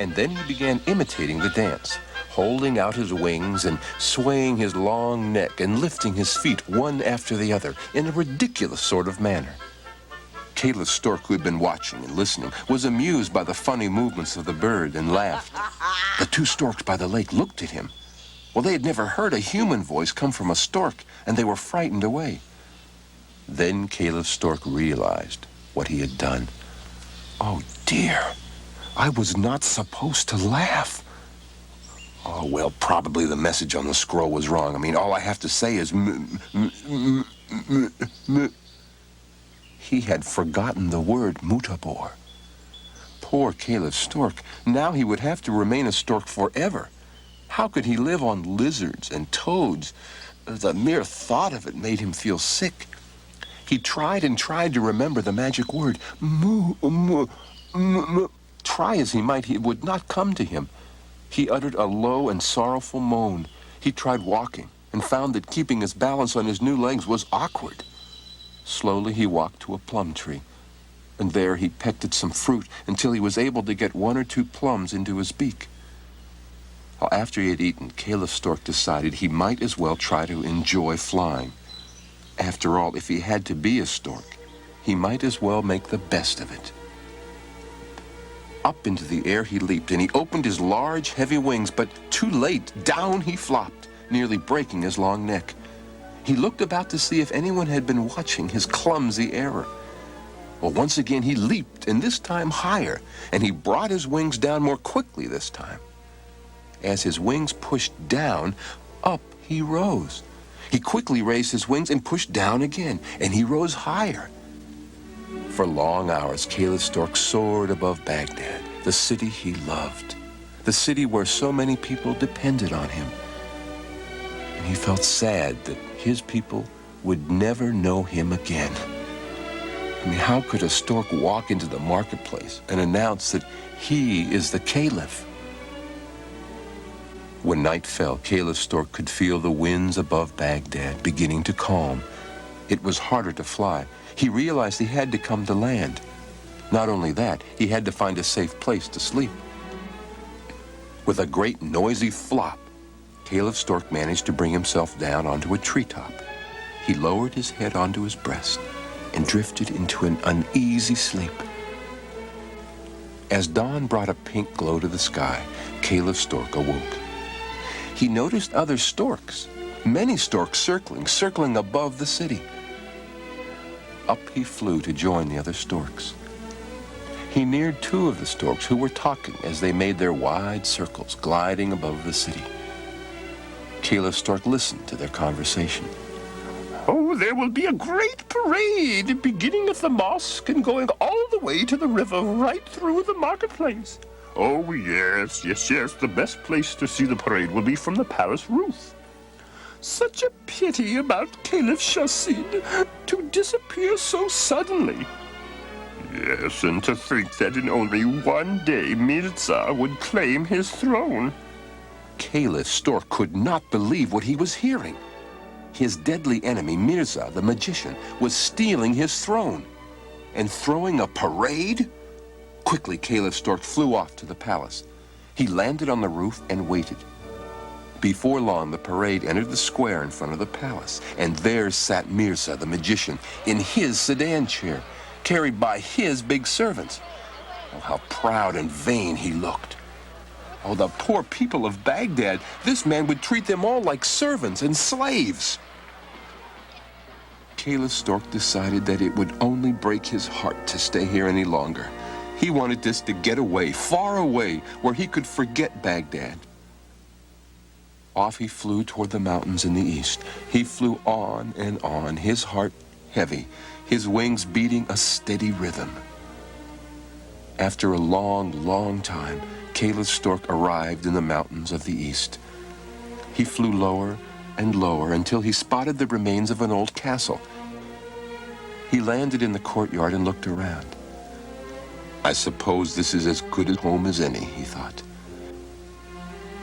And then he began imitating the dance, holding out his wings and swaying his long neck and lifting his feet one after the other in a ridiculous sort of manner. Caliph Stork, who had been watching and listening, was amused by the funny movements of the bird and laughed. The two storks by the lake looked at him. Well, they had never heard a human voice come from a stork, and they were frightened away. Then Caliph Stork realized what he had done. Oh, dear, I was not supposed to laugh. Oh, well, probably the message on the scroll was wrong. I mean, all I have to say is He had forgotten the word mutabor. Poor Caliph Stork. Now he would have to remain a stork forever. How could he live on lizards and toads? The mere thought of it made him feel sick. He tried and tried to remember the magic word. Try as he might, it would not come to him. He uttered a low and sorrowful moan. He tried walking and found that keeping his balance on his new legs was awkward. Slowly he walked to a plum tree, and there he pecked at some fruit until he was able to get 1 or 2 plums into his beak. Well, after he had eaten, Caliph Stork decided he might as well try to enjoy flying. After all, if he had to be a stork, he might as well make the best of it. Up into the air he leaped, and he opened his large, heavy wings, but too late, down he flopped, nearly breaking his long neck. He looked about to see if anyone had been watching his clumsy error. Well, once again he leaped, and this time higher, and he brought his wings down more quickly this time. As his wings pushed down, up he rose. He quickly raised his wings and pushed down again, and he rose higher. For long hours, Caliph Stork soared above Baghdad, the city he loved, the city where so many people depended on him. And he felt sad that his people would never know him again. I mean, how could a stork walk into the marketplace and announce that he is the Caliph? When night fell, Caliph Stork could feel the winds above Baghdad beginning to calm. It was harder to fly. He realized he had to come to land. Not only that, he had to find a safe place to sleep. With a great noisy flop, Caliph Stork managed to bring himself down onto a treetop. He lowered his head onto his breast and drifted into an uneasy sleep. As dawn brought a pink glow to the sky, Caliph Stork awoke. He noticed other storks, many storks circling above the city. Up he flew to join the other storks. He neared 2 of the storks who were talking as they made their wide circles, gliding above the city. Caliph Stork listened to their conversation. Oh, there will be a great parade beginning at the mosque and going all the way to the river right through the marketplace. Oh, yes. The best place to see the parade will be from the palace roof. Such a pity about Caliph Shahsid to disappear so suddenly. Yes, and to think that in only 1 day Mirza would claim his throne. Caliph Stork could not believe what he was hearing. His deadly enemy, Mirza, the magician, was stealing his throne and throwing a parade. Quickly, Caliph Stork flew off to the palace. He landed on the roof and waited. Before long, the parade entered the square in front of the palace, and there sat Mirza, the magician, in his sedan chair, carried by his big servants. Oh, how proud and vain he looked. Oh, the poor people of Baghdad. This man would treat them all like servants and slaves. Caliph Stork decided that it would only break his heart to stay here any longer. He wanted just to get away, far away, where he could forget Baghdad. Off he flew toward the mountains in the east. He flew on and on, his heart heavy, his wings beating a steady rhythm. After a long time, Caliph Stork arrived in the mountains of the east. He flew lower and lower until he spotted the remains of an old castle. He landed in the courtyard and looked around. I suppose this is as good a home as any, he thought.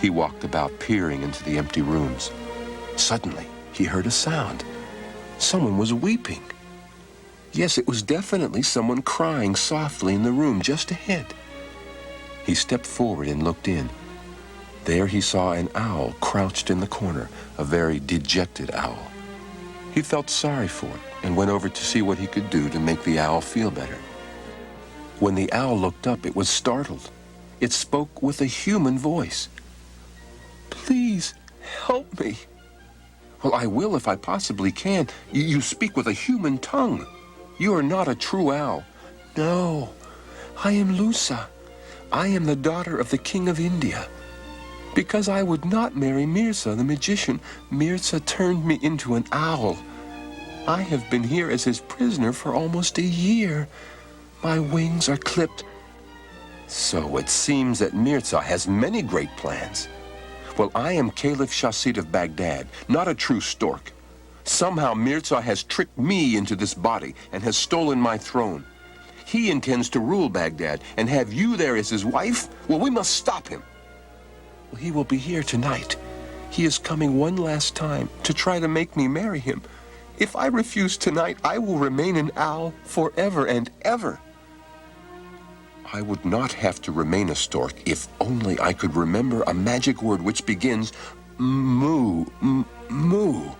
He walked about, peering into the empty rooms. Suddenly, he heard a sound. Someone was weeping. Yes, it was definitely someone crying softly in the room just ahead. He stepped forward and looked in. There he saw an owl crouched in the corner, a very dejected owl. He felt sorry for it and went over to see what he could do to make the owl feel better. When the owl looked up, it was startled. It spoke with a human voice. "Please, help me." "Well, I will if I possibly can. You speak with a human tongue. You are not a true owl." "No, I am Lusa. I am the daughter of the King of India. Because I would not marry Mirza, the magician, Mirza turned me into an owl. I have been here as his prisoner for almost a year. My wings are clipped." So it seems that Mirza has many great plans. Well, I am Caliph Shahsid of Baghdad, not a true stork. Somehow Mirza has tricked me into this body and has stolen my throne. He intends to rule Baghdad and have you there as his wife? Well, we must stop him. Well, he will be here tonight. He is coming one last time to try to make me marry him. If I refuse tonight, I will remain an owl forever and ever. I would not have to remain a stork if only I could remember a magic word which begins moo, moo.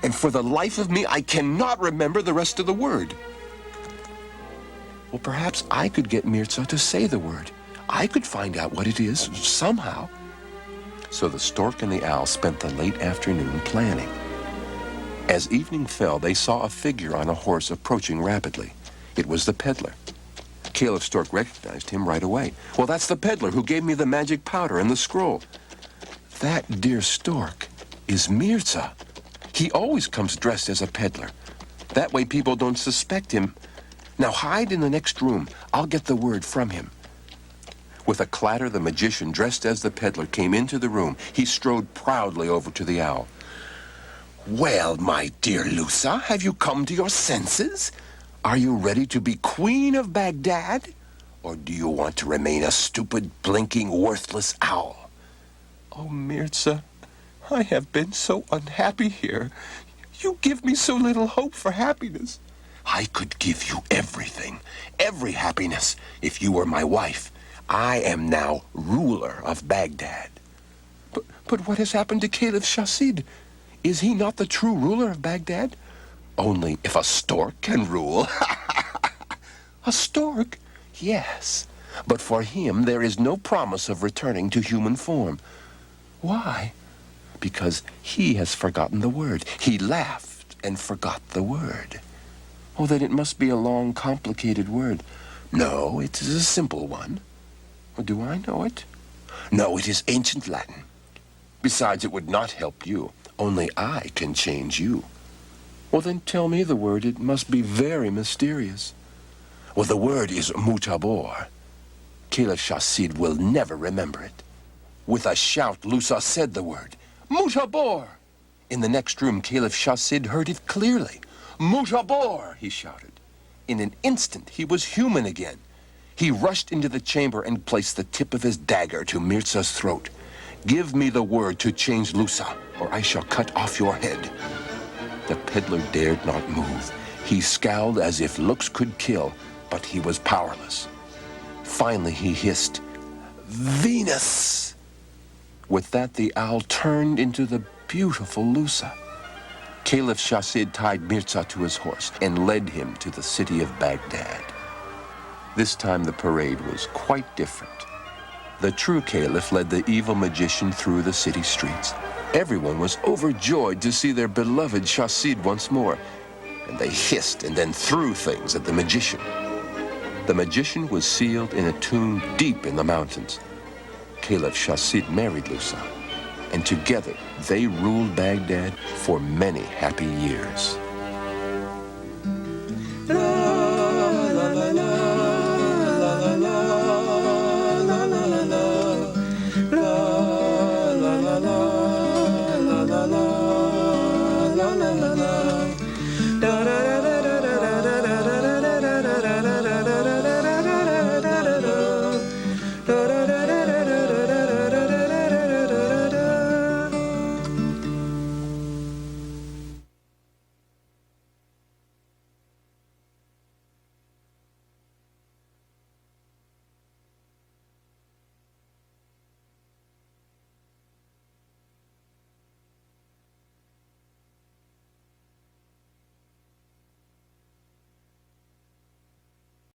And for the life of me, I cannot remember the rest of the word. Well, perhaps I could get Mirza to say the word. I could find out what it is somehow. So the stork and the owl spent the late afternoon planning. As evening fell, they saw a figure on a horse approaching rapidly. It was the peddler. Caliph Stork recognized him right away. "Well, that's the peddler who gave me the magic powder and the scroll." "That dear stork is Mirza. He always comes dressed as a peddler. That way people don't suspect him. Now hide in the next room. I'll get the word from him." With a clatter, the magician, dressed as the peddler, came into the room. He strode proudly over to the owl. "Well, my dear Lusa, have you come to your senses? Are you ready to be queen of Baghdad? Or do you want to remain a stupid, blinking, worthless owl?" "Oh, Mirza, I have been so unhappy here. You give me so little hope for happiness." "I could give you everything, every happiness, if you were my wife. I am now ruler of Baghdad." But what has happened to Caliph Shahsid? Is he not the true ruler of Baghdad?" "Only if a stork can rule." "A stork?" "Yes, but for him there is no promise of returning to human form." "Why?" "Because he has forgotten the word. He laughed and forgot the word." "Oh, then it must be a long, complicated word." "No, it is a simple one." "Well, do I know it?" "No, it is ancient Latin. Besides, it would not help you. Only I can change you." "Well, then tell me the word. It must be very mysterious." "Well, the word is mutabor. Caliph Shahsid will never remember it." With a shout, Lusa said the word, "Mutabor!" In the next room, Caliph Shahsid heard it clearly. "Mutabor!" he shouted. In an instant, he was human again. He rushed into the chamber and placed the tip of his dagger to Mirza's throat. "Give me the word to change Lusa, or I shall cut off your head." The peddler dared not move. He scowled as if looks could kill, but he was powerless. Finally, he hissed, "Venus!" With that, the owl turned into the beautiful Lusa. Caliph Shahsid tied Mirza to his horse and led him to the city of Baghdad. This time the parade was quite different. The true Caliph led the evil magician through the city streets. Everyone was overjoyed to see their beloved Shahsid once more, and they hissed and then threw things at the magician. The magician was sealed in a tomb deep in the mountains. Caliph Shahsid married Lusa, and together they ruled Baghdad for many happy years.